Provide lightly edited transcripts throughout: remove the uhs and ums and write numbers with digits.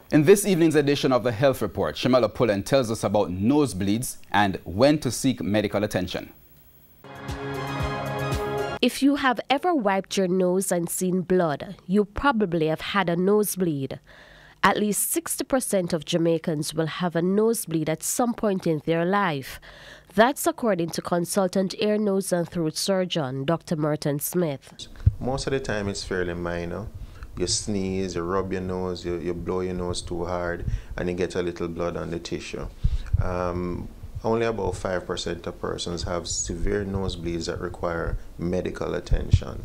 In this evening's edition of the Health Report, Shamela Pullen tells us about nosebleeds and when to seek medical attention. If you have ever wiped your nose and seen blood, you probably have had a nosebleed. At least 60% of Jamaicans will have a nosebleed at some point in their life. That's according to consultant ear, nose and throat surgeon, Dr. Merton Smith. Most of the time it's fairly minor. You sneeze, you rub your nose, you blow your nose too hard, and you get a little blood on the tissue. Only about 5% of persons have severe nosebleeds that require medical attention.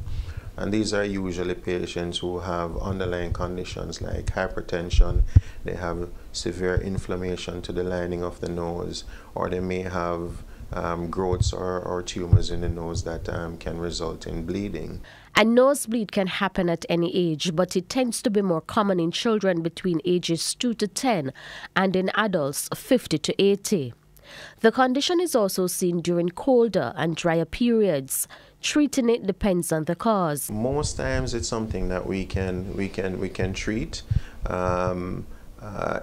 And these are usually patients who have underlying conditions like hypertension, they have severe inflammation to the lining of the nose, or they may have growths or tumors in the nose that can result in bleeding. A nosebleed can happen at any age, but it tends to be more common in children between ages 2 to 10 and in adults 50 to 80. The condition is also seen during colder and drier periods. Treating it depends on the cause. Most times it's something that we can treat.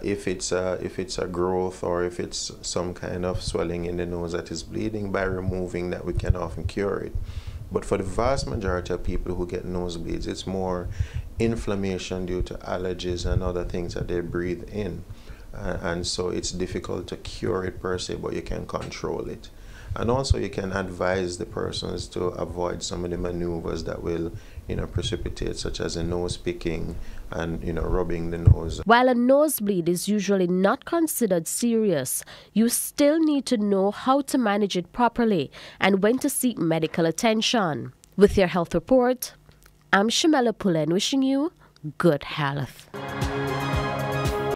If it's a growth or if it's some kind of swelling in the nose that is bleeding, by removing that we can often cure it. But for the vast majority of people who get nosebleeds, it's more inflammation due to allergies and other things that they breathe in. And so it's difficult to cure it per se, but you can control it. And also you can advise the persons to avoid some of the maneuvers that will, precipitate, such as a nose picking and, rubbing the nose. While a nosebleed is usually not considered serious, you still need to know how to manage it properly and when to seek medical attention. With your health report, I'm Shamela Pullen wishing you good health.